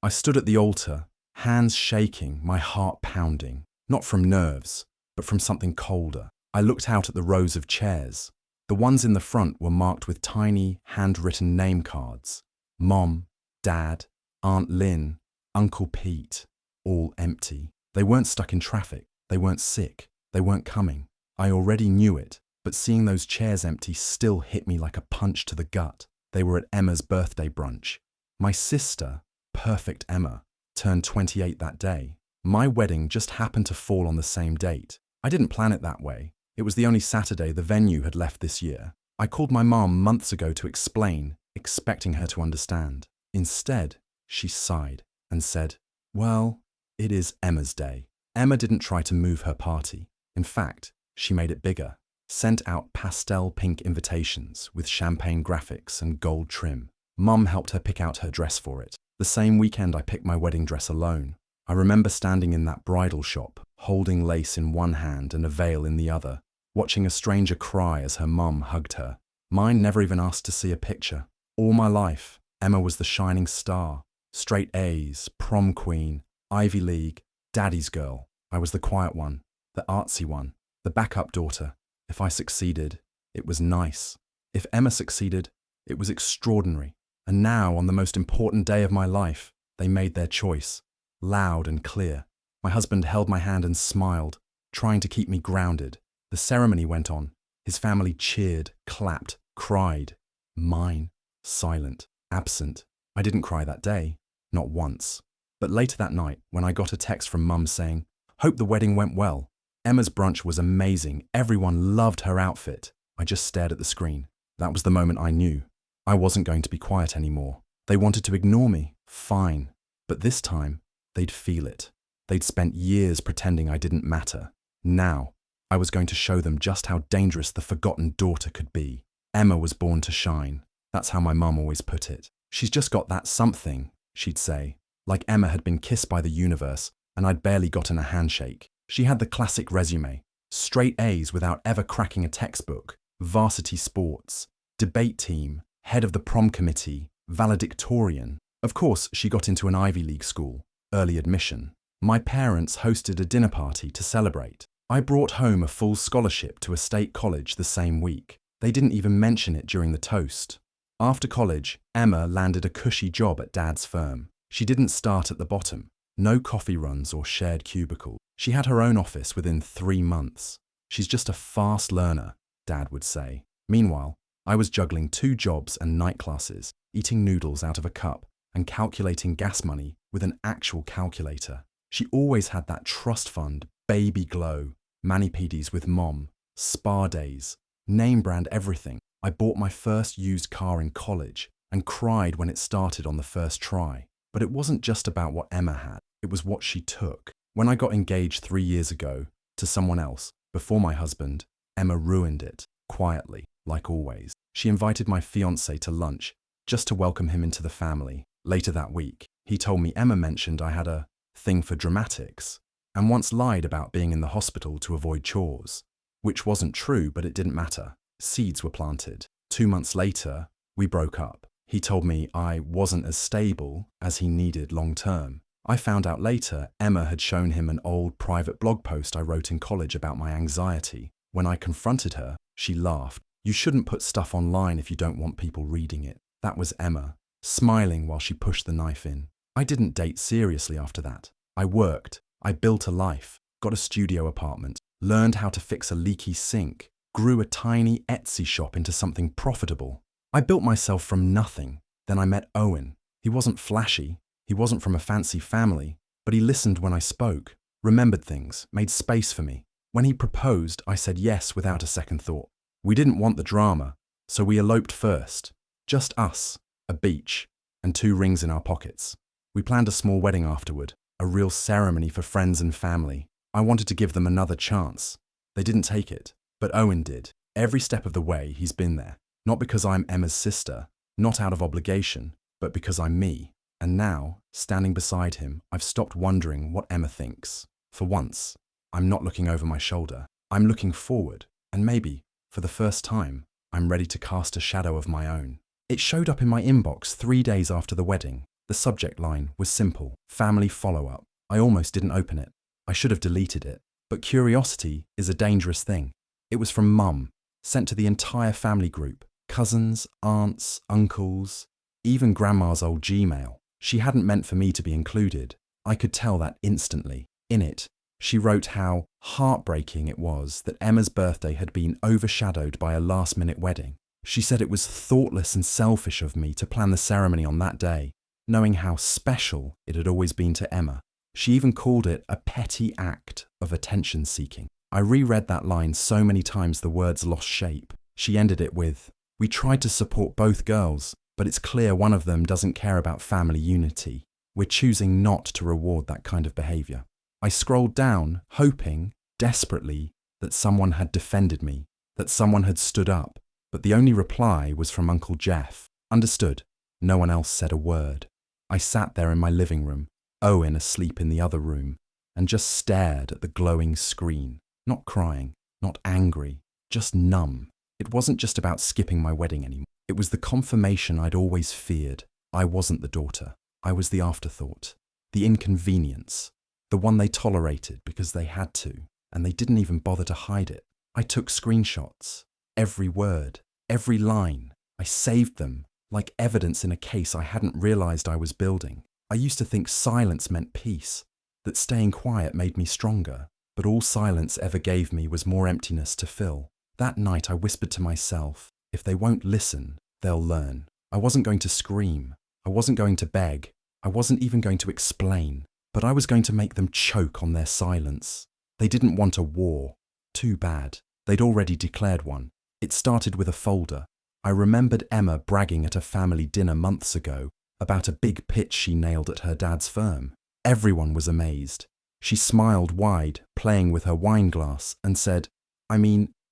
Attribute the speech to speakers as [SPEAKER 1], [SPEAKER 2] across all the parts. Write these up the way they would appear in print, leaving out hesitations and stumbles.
[SPEAKER 1] I stood at the altar, hands shaking, my heart pounding, not from nerves, but from something colder. I looked out at the rows of chairs. The ones in the front were marked with tiny, handwritten name cards. Mom, Dad, Aunt Lynn, Uncle Pete, all empty. They weren't stuck in traffic. They weren't sick. They weren't coming. I already knew it, but seeing those chairs empty still hit me like a punch to the gut. They were at Emma's birthday brunch. My sister, perfect Emma, turned 28 that day. My wedding just happened to fall on the same date. I didn't plan it that way. It was the only Saturday the venue had left this year. I called my mom months ago to explain, expecting her to understand. Instead, she sighed and said, "Well, it is Emma's day." Emma didn't try to move her party. In fact, she made it bigger, sent out pastel pink invitations with champagne graphics and gold trim. Mum helped her pick out her dress for it. The same weekend I picked my wedding dress alone. I remember standing in that bridal shop, holding lace in one hand and a veil in the other, watching a stranger cry as her mum hugged her. Mine never even asked to see a picture. All my life, Emma was the shining star. Straight A's, prom queen, Ivy League, daddy's girl. I was the quiet one, the artsy one, the backup daughter. If I succeeded, it was nice. If Emma succeeded, it was extraordinary. And now, on the most important day of my life, they made their choice, loud and clear. My husband held my hand and smiled, trying to keep me grounded. The ceremony went on. His family cheered, clapped, cried. Mine, silent, absent. I didn't cry that day, not once. But later that night, when I got a text from Mum saying, "Hope the wedding went well. Emma's brunch was amazing. Everyone loved her outfit." I just stared at the screen. That was the moment I knew. I wasn't going to be quiet anymore. They wanted to ignore me. Fine. But this time, they'd feel it. They'd spent years pretending I didn't matter. Now, I was going to show them just how dangerous the forgotten daughter could be. Emma was born to shine. That's how my mum always put it. "She's just got that something," she'd say. Like Emma had been kissed by the universe, and I'd barely gotten a handshake. She had the classic resume. Straight A's without ever cracking a textbook. Varsity sports. Debate team. Head of the prom committee. Valedictorian. Of course, she got into an Ivy League school. Early admission. My parents hosted a dinner party to celebrate. I brought home a full scholarship to a state college the same week. They didn't even mention it during the toast. After college, Emma landed a cushy job at Dad's firm. She didn't start at the bottom. No coffee runs or shared cubicle. She had her own office within 3 months. "She's just a fast learner," Dad would say. Meanwhile, I was juggling 2 jobs and night classes, eating noodles out of a cup, and calculating gas money with an actual calculator. She always had that trust fund, baby glow, mani-pedis with Mom, spa days, name brand everything. I bought my first used car in college and cried when it started on the first try. But it wasn't just about what Emma had, it was what she took. When I got engaged 3 years ago to someone else, before my husband, Emma ruined it, quietly, like always. She invited my fiancé to lunch, just to welcome him into the family. Later that week, he told me Emma mentioned I had a thing for dramatics, and once lied about being in the hospital to avoid chores. Which wasn't true, but it didn't matter. Seeds were planted. 2 months later, we broke up. He told me I wasn't as stable as he needed long term. I found out later Emma had shown him an old private blog post I wrote in college about my anxiety. When I confronted her, she laughed. "You shouldn't put stuff online if you don't want people reading it." That was Emma, smiling while she pushed the knife in. I didn't date seriously after that. I worked. I built a life, got a studio apartment, learned how to fix a leaky sink, grew a tiny Etsy shop into something profitable. I built myself from nothing. Then I met Owen. He wasn't flashy. He wasn't from a fancy family, but he listened when I spoke, remembered things, made space for me. When he proposed, I said yes without a second thought. We didn't want the drama, so we eloped first. Just us, a beach, and 2 rings in our pockets. We planned a small wedding afterward, a real ceremony for friends and family. I wanted to give them another chance. They didn't take it, but Owen did. Every step of the way, he's been there. Not because I'm Emma's sister, not out of obligation, but because I'm me. And now, standing beside him, I've stopped wondering what Emma thinks. For once, I'm not looking over my shoulder. I'm looking forward, and maybe, for the first time, I'm ready to cast a shadow of my own. It showed up in my inbox 3 days after the wedding. The subject line was simple: family follow-up. I almost didn't open it. I should have deleted it. But curiosity is a dangerous thing. It was from Mum, sent to the entire family group: cousins, aunts, uncles, even Grandma's old Gmail. She hadn't meant for me to be included. I could tell that instantly. In it, she wrote how heartbreaking it was that Emma's birthday had been overshadowed by a last-minute wedding. She said it was thoughtless and selfish of me to plan the ceremony on that day, knowing how special it had always been to Emma. She even called it a petty act of attention-seeking. I reread that line so many times the words lost shape. She ended it with, "We tried to support both girls, but it's clear one of them doesn't care about family unity. We're choosing not to reward that kind of behaviour." I scrolled down, hoping, desperately, that someone had defended me, that someone had stood up, but the only reply was from Uncle Jeff. Understood. No one else said a word. I sat there in my living room, Owen asleep in the other room, and just stared at the glowing screen. Not crying, not angry, just numb. It wasn't just about skipping my wedding anymore. It was the confirmation I'd always feared. I wasn't the daughter. I was the afterthought, the inconvenience, the one they tolerated because they had to, and they didn't even bother to hide it. I took screenshots, every word, every line. I saved them, like evidence in a case I hadn't realized I was building. I used to think silence meant peace, that staying quiet made me stronger, but all silence ever gave me was more emptiness to fill. That night I whispered to myself, if they won't listen, they'll learn. I wasn't going to scream. I wasn't going to beg. I wasn't even going to explain. But I was going to make them choke on their silence. They didn't want a war. Too bad. They'd already declared one. It started with a folder. I remembered Emma bragging at a family dinner months ago about a big pitch she nailed at her dad's firm. Everyone was amazed. She smiled wide, playing with her wine glass, and said,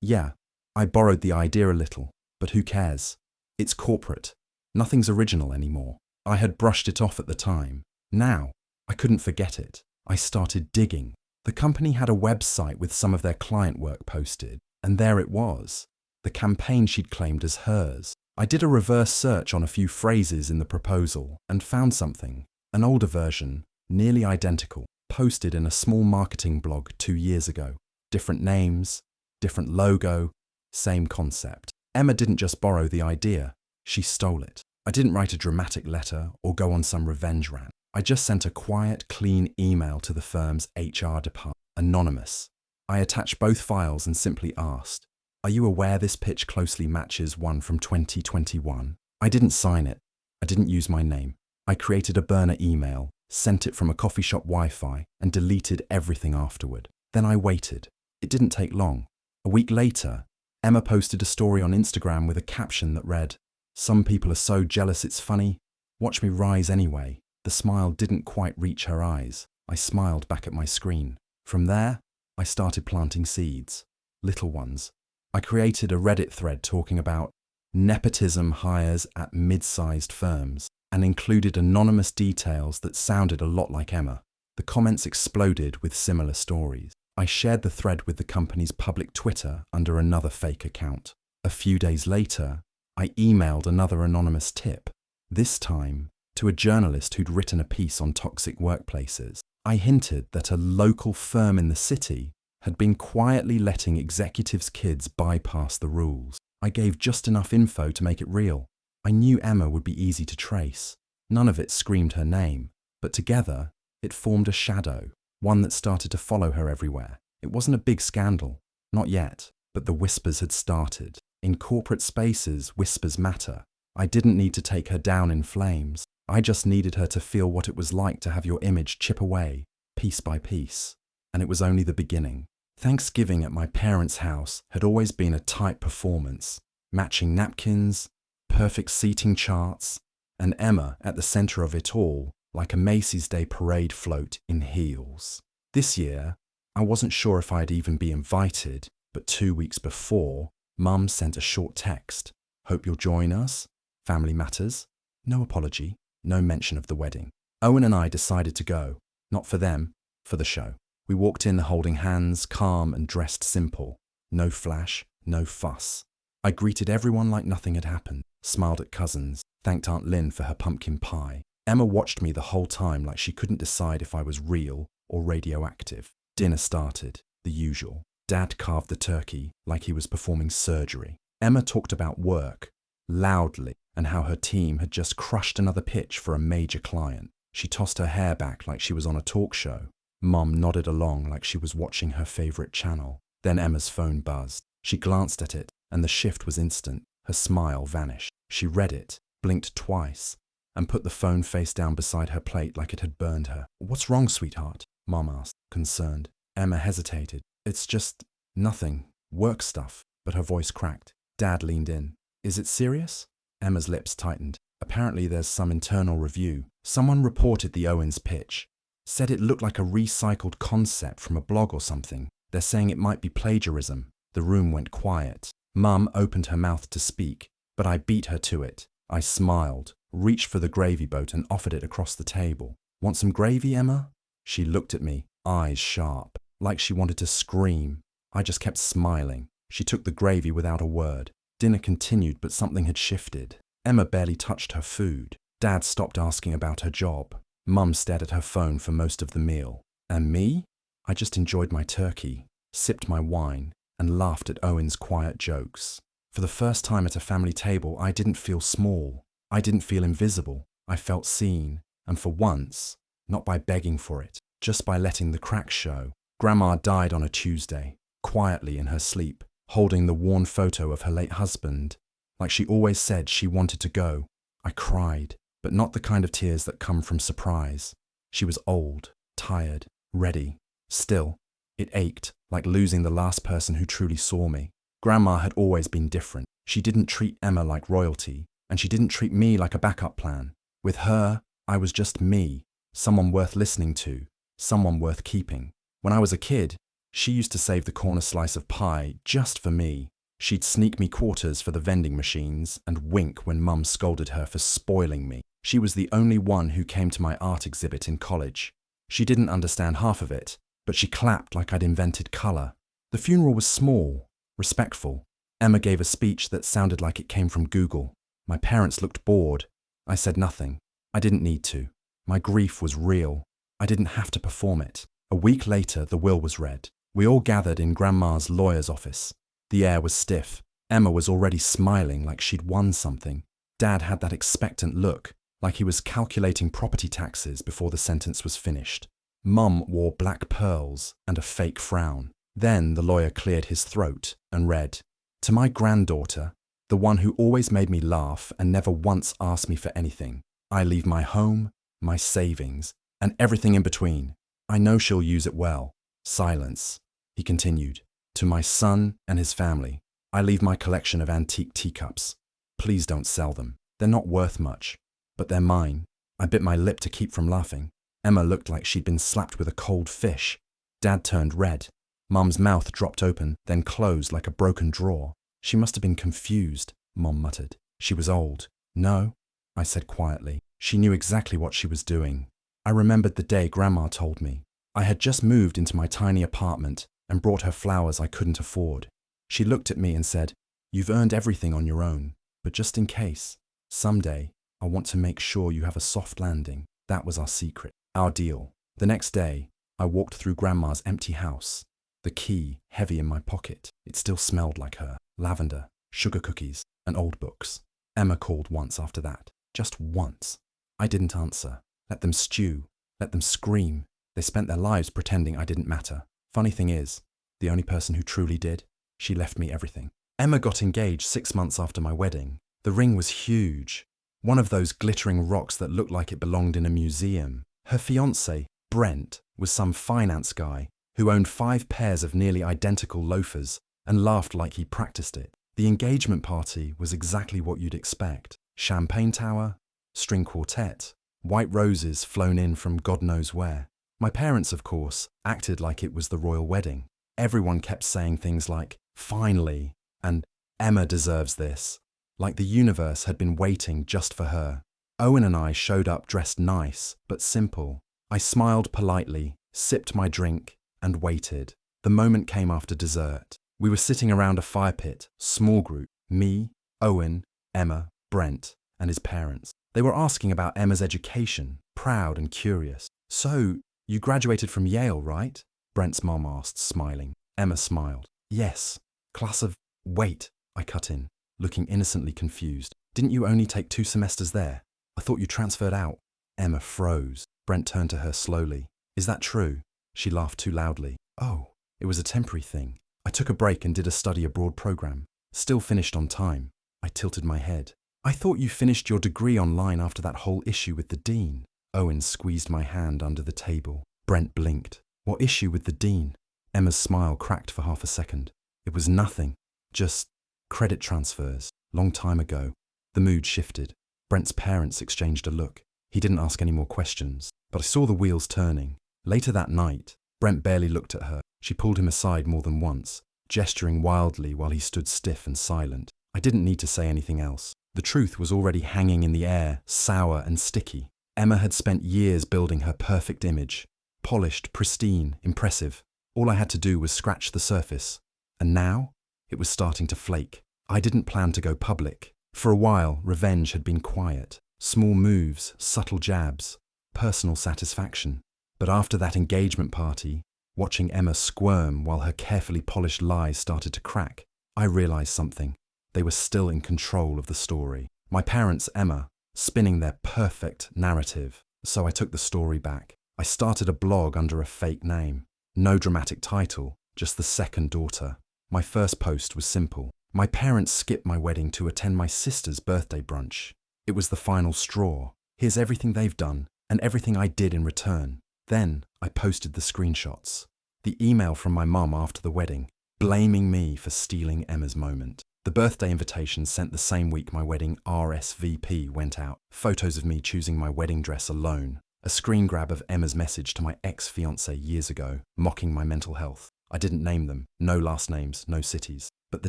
[SPEAKER 1] yeah, I borrowed the idea a little, but who cares? It's corporate. Nothing's original anymore. I had brushed it off at the time. Now, I couldn't forget it. I started digging. The company had a website with some of their client work posted, and there it was, the campaign she'd claimed as hers. I did a reverse search on a few phrases in the proposal and found something, an older version, nearly identical, posted in a small marketing blog 2 years ago. Different names, different logo, same concept. Emma didn't just borrow the idea, she stole it. I didn't write a dramatic letter or go on some revenge rant. I just sent a quiet, clean email to the firm's HR department, anonymous. I attached both files and simply asked, "Are you aware this pitch closely matches one from 2021? I didn't sign it. I didn't use my name. I created a burner email, sent it from a coffee shop Wi-Fi, and deleted everything afterward. Then I waited. It didn't take long. A week later, Emma posted a story on Instagram with a caption that read, "Some people are so jealous it's funny. Watch me rise anyway." The smile didn't quite reach her eyes. I smiled back at my screen. From there, I started planting seeds. Little ones. I created a Reddit thread talking about nepotism hires at mid-sized firms and included anonymous details that sounded a lot like Emma. The comments exploded with similar stories. I shared the thread with the company's public Twitter under another fake account. A few days later, I emailed another anonymous tip, this time to a journalist who'd written a piece on toxic workplaces. I hinted that a local firm in the city had been quietly letting executives' kids bypass the rules. I gave just enough info to make it real. I knew Emma would be easy to trace. None of it screamed her name, but together it formed a shadow, one that started to follow her everywhere. It wasn't a big scandal, not yet, but the whispers had started. In corporate spaces, whispers matter. I didn't need to take her down in flames. I just needed her to feel what it was like to have your image chip away, piece by piece. And it was only the beginning. Thanksgiving at my parents' house had always been a tight performance, matching napkins, perfect seating charts, and Emma at the center of it all, like a Macy's Day Parade float in heels. This year, I wasn't sure if I'd even be invited, but 2 weeks before, Mum sent a short text. "Hope you'll join us. Family matters." No apology, no mention of the wedding. Owen and I decided to go, not for them, for the show. We walked in holding hands, calm and dressed simple. No flash, no fuss. I greeted everyone like nothing had happened, smiled at cousins, thanked Aunt Lynn for her pumpkin pie, Emma watched me the whole time like she couldn't decide if I was real or radioactive. Dinner started, the usual. Dad carved the turkey like he was performing surgery. Emma talked about work, loudly, and how her team had just crushed another pitch for a major client. She tossed her hair back like she was on a talk show. Mum nodded along like she was watching her favourite channel. Then Emma's phone buzzed. She glanced at it, and the shift was instant. Her smile vanished. She read it, blinked twice, and put the phone face down beside her plate like it had burned her. "What's wrong, sweetheart?" Mum asked, concerned. Emma hesitated. "It's just nothing. Work stuff." But her voice cracked. Dad leaned in. "Is it serious?" Emma's lips tightened. "Apparently there's some internal review. Someone reported the Owens pitch. Said it looked like a recycled concept from a blog or something. They're saying it might be plagiarism." The room went quiet. Mum opened her mouth to speak, but I beat her to it. I smiled, reached for the gravy boat and offered it across the table. "Want some gravy, Emma?" She looked at me, eyes sharp, like she wanted to scream. I just kept smiling. She took the gravy without a word. Dinner continued, but something had shifted. Emma barely touched her food. Dad stopped asking about her job. Mum stared at her phone for most of the meal. And me? I just enjoyed my turkey, sipped my wine, and laughed at Owen's quiet jokes. For the first time at a family table, I didn't feel small. I didn't feel invisible. I felt seen, and for once, not by begging for it, just by letting the cracks show. Grandma died on a Tuesday, quietly in her sleep, holding the worn photo of her late husband, like she always said she wanted to go. I cried, but not the kind of tears that come from surprise. She was old, tired, ready. Still, it ached, like losing the last person who truly saw me. Grandma had always been different. She didn't treat Emma like royalty, and she didn't treat me like a backup plan. With her, I was just me, someone worth listening to, someone worth keeping. When I was a kid, she used to save the corner slice of pie just for me. She'd sneak me quarters for the vending machines and wink when Mum scolded her for spoiling me. She was the only one who came to my art exhibit in college. She didn't understand half of it, but she clapped like I'd invented colour. The funeral was small, respectful. Emma gave a speech that sounded like it came from Google. My parents looked bored. I said nothing. I didn't need to. My grief was real. I didn't have to perform it. A week later, the will was read. We all gathered in Grandma's lawyer's office. The air was stiff. Emma was already smiling like she'd won something. Dad had that expectant look, like he was calculating property taxes before the sentence was finished. Mum wore black pearls and a fake frown. Then the lawyer cleared his throat and read, "To my granddaughter, the one who always made me laugh and never once asked me for anything, I leave my home, my savings, and everything in between. I know she'll use it well." Silence. He continued, "To my son and his family, I leave my collection of antique teacups. Please don't sell them. They're not worth much, but they're mine." I bit my lip to keep from laughing. Emma looked like she'd been slapped with a cold fish. Dad turned red. Mum's mouth dropped open, then closed like a broken drawer. "She must have been confused," Mum muttered. "She was old." "No," I said quietly. "She knew exactly what she was doing." I remembered the day Grandma told me. I had just moved into my tiny apartment and brought her flowers I couldn't afford. She looked at me and said, "You've earned everything on your own, but just in case, someday I want to make sure you have a soft landing." That was our secret, our deal. The next day, I walked through Grandma's empty house, the key heavy in my pocket. It still smelled like her, lavender, sugar cookies, and old books. Emma called once after that, just once. I didn't answer. Let them stew, let them scream. They spent their lives pretending I didn't matter. Funny thing is, the only person who truly did, she left me everything. Emma got engaged 6 months after my wedding. The ring was huge, one of those glittering rocks that looked like it belonged in a museum. Her fiancé, Brent, was some finance guy who owned 5 pairs of nearly identical loafers and laughed like he practiced it. The engagement party was exactly what you'd expect. Champagne tower, string quartet, white roses flown in from God knows where. My parents, of course, acted like it was the royal wedding. Everyone kept saying things like, "Finally," and "Emma deserves this," like the universe had been waiting just for her. Owen and I showed up dressed nice, but simple. I smiled politely, sipped my drink, and waited. The moment came after dessert. We were sitting around a fire pit, small group, me, Owen, Emma, Brent, and his parents. They were asking about Emma's education, proud and curious. "So, you graduated from Yale, right?" Brent's mom asked, smiling. Emma smiled. "Yes. Class of—" "Wait," I cut in, looking innocently confused. "Didn't you only take 2 semesters there? I thought you transferred out." Emma froze. Brent turned to her slowly. "Is that true?" She laughed too loudly. "Oh, it was a temporary thing. I took a break and did a study abroad program. Still finished on time." I tilted my head. "I thought you finished your degree online after that whole issue with the dean." Owen squeezed my hand under the table. Brent blinked. "What issue with the dean?" Emma's smile cracked for half a second. "It was nothing. Just credit transfers. Long time ago." The mood shifted. Brent's parents exchanged a look. He didn't ask any more questions, but I saw the wheels turning. Later that night, Brent barely looked at her. She pulled him aside more than once, gesturing wildly while he stood stiff and silent. I didn't need to say anything else. The truth was already hanging in the air, sour and sticky. Emma had spent years building her perfect image. Polished, pristine, impressive. All I had to do was scratch the surface. And now, it was starting to flake. I didn't plan to go public. For a while, revenge had been quiet. Small moves, subtle jabs, personal satisfaction. But after that engagement party, watching Emma squirm while her carefully polished lies started to crack, I realized something. They were still in control of the story. My parents, Emma, spinning their perfect narrative. So I took the story back. I started a blog under a fake name. No dramatic title, just the second daughter. My first post was simple. My parents skipped my wedding to attend my sister's birthday brunch. It was the final straw. Here's everything they've done, and everything I did in return. Then I posted the screenshots. The email from my mum after the wedding, blaming me for stealing Emma's moment. The birthday invitation sent the same week my wedding RSVP went out. Photos of me choosing my wedding dress alone. A screen grab of Emma's message to my ex-fiancé years ago, mocking my mental health. I didn't name them, no last names, no cities. But the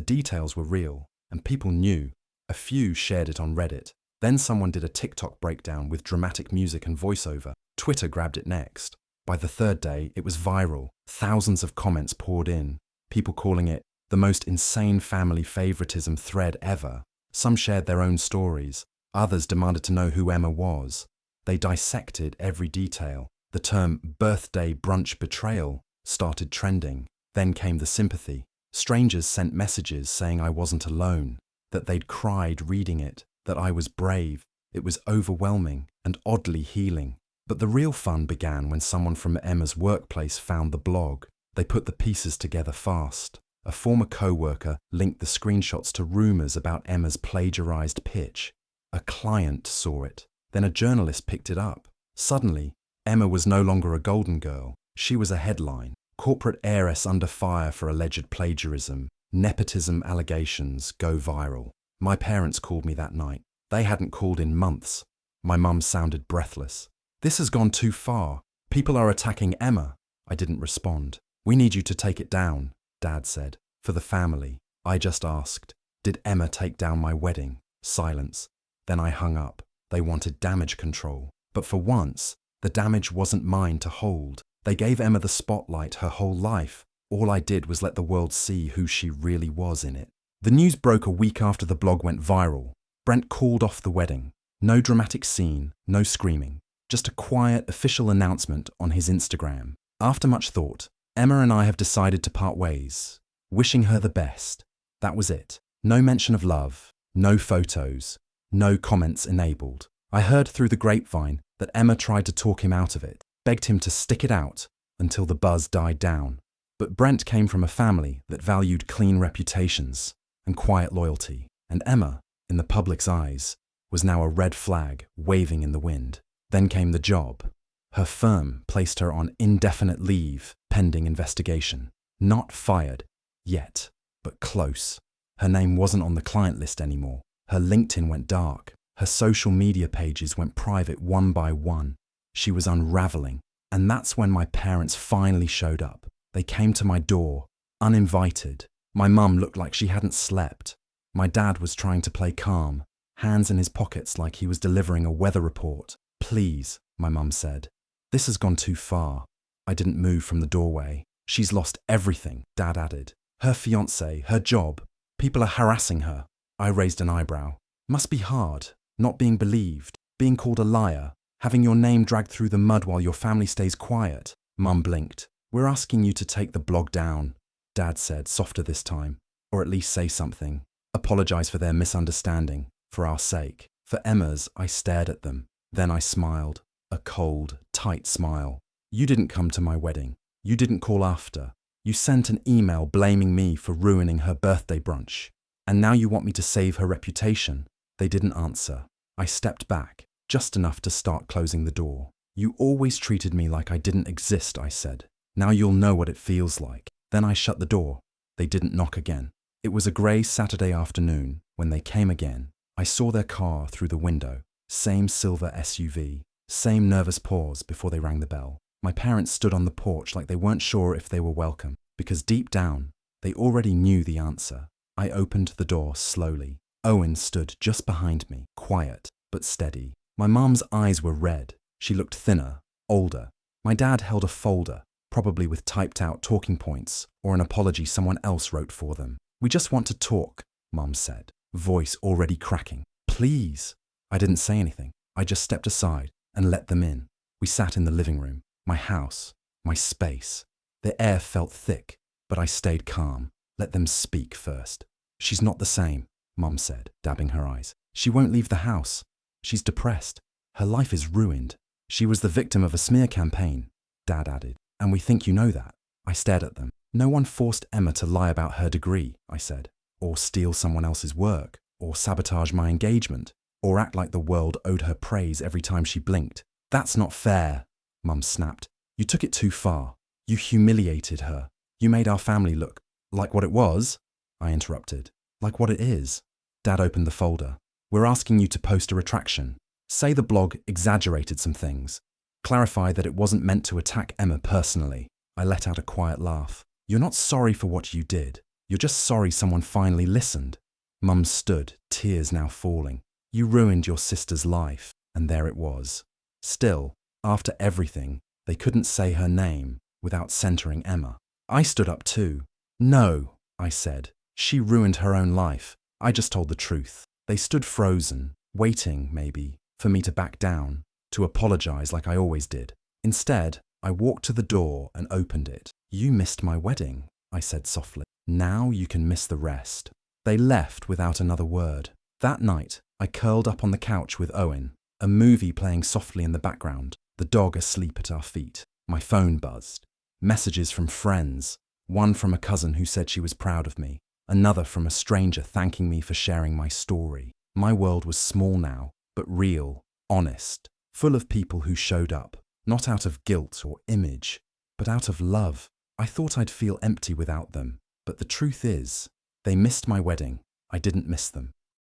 [SPEAKER 1] details were real, and people knew. A few shared it on Reddit. Then someone did a TikTok breakdown with dramatic music and voiceover. Twitter grabbed it next. By the third day, it was viral. Thousands of comments poured in. People calling it the most insane family favoritism thread ever. Some shared their own stories. Others demanded to know who Emma was. They dissected every detail. The term birthday brunch betrayal started trending. Then came the sympathy. Strangers sent messages saying I wasn't alone, that they'd cried reading it, that I was brave. It was overwhelming and oddly healing. But the real fun began when someone from Emma's workplace found the blog. They put the pieces together fast. A former co-worker linked the screenshots to rumors about Emma's plagiarized pitch. A client saw it. Then a journalist picked it up. Suddenly, Emma was no longer a golden girl. She was a headline. Corporate heiress under fire for alleged plagiarism. Nepotism allegations go viral. My parents called me that night. They hadn't called in months. My mum sounded breathless. "This has gone too far. People are attacking Emma." I didn't respond. "We need you to take it down," Dad said. "For the family." I just asked, "Did Emma take down my wedding?" Silence. Then I hung up. They wanted damage control. But for once, the damage wasn't mine to hold. They gave Emma the spotlight her whole life. All I did was let the world see who she really was in it. The news broke a week after the blog went viral. Brent called off the wedding. No dramatic scene, no screaming. Just a quiet, official announcement on his Instagram. After much thought, Emma and I have decided to part ways. Wishing her the best. That was it. No mention of love, no photos, no comments enabled. I heard through the grapevine that Emma tried to talk him out of it, begged him to stick it out until the buzz died down. But Brent came from a family that valued clean reputations and quiet loyalty, and Emma, in the public's eyes, was now a red flag waving in the wind. Then came the job. Her firm placed her on indefinite leave pending investigation. Not fired, yet, but close. Her name wasn't on the client list anymore. Her LinkedIn went dark. Her social media pages went private one by one. She was unraveling. And that's when my parents finally showed up. They came to my door, uninvited. My mum looked like she hadn't slept. My dad was trying to play calm, hands in his pockets like he was delivering a weather report. "Please," my mum said. "This has gone too far." I didn't move from the doorway. "She's lost everything," Dad added. "Her fiancé, her job. People are harassing her." I raised an eyebrow. Must be hard, not being believed. Being called a liar, having your name dragged through the mud while your family stays quiet. Mum blinked. We're asking you to take the blog down, Dad said, softer this time. Or at least say something. Apologize for their misunderstanding, for our sake. For Emma's, I stared at them. Then I smiled. A cold, tight smile. You didn't come to my wedding. You didn't call after. You sent an email blaming me for ruining her birthday brunch. And now you want me to save her reputation. They didn't answer. I stepped back, just enough to start closing the door. You always treated me like I didn't exist, I said. Now you'll know what it feels like. Then I shut the door. They didn't knock again. It was a grey Saturday afternoon. When they came again, I saw their car through the window. Same silver SUV. Same nervous pause before they rang the bell. My parents stood on the porch like they weren't sure if they were welcome, because deep down, they already knew the answer. I opened the door slowly. Owen stood just behind me, quiet but steady. My mum's eyes were red. She looked thinner, older. My dad held a folder, probably with typed out talking points or an apology someone else wrote for them. We just want to talk, Mum said, voice already cracking. Please. I didn't say anything. I just stepped aside and let them in. We sat in the living room, my house, my space. The air felt thick, but I stayed calm. Let them speak first. She's not the same, Mum said, dabbing her eyes. She won't leave the house. She's depressed. Her life is ruined. She was the victim of a smear campaign, Dad added. And we think you know that. I stared at them. No one forced Emma to lie about her degree, I said, or steal someone else's work, or sabotage my engagement, or act like the world owed her praise every time she blinked. That's not fair, Mum snapped. You took it too far. You humiliated her. You made our family look like what it was, I interrupted. Like what it is. Dad opened the folder. We're asking you to post a retraction. Say the blog exaggerated some things. Clarify that it wasn't meant to attack Emma personally. I let out a quiet laugh. You're not sorry for what you did. You're just sorry someone finally listened. Mum stood, tears now falling. You ruined your sister's life, and there it was. Still, after everything, they couldn't say her name without centering Emma. I stood up too. No, I said. She ruined her own life. I just told the truth. They stood frozen, waiting, maybe, for me to back down, to apologize like I always did. Instead, I walked to the door and opened it. You missed my wedding, I said softly. Now you can miss the rest. They left without another word. That night, I curled up on the couch with Owen, a movie playing softly in the background, the dog asleep at our feet. My phone buzzed. Messages from friends, one from a cousin who said she was proud of me, another from a stranger thanking me for sharing my story. My world was small now, but real, honest, full of people who showed up, not out of guilt or image, but out of love. I thought I'd feel empty without them, but the truth is, they missed my wedding. I didn't miss them.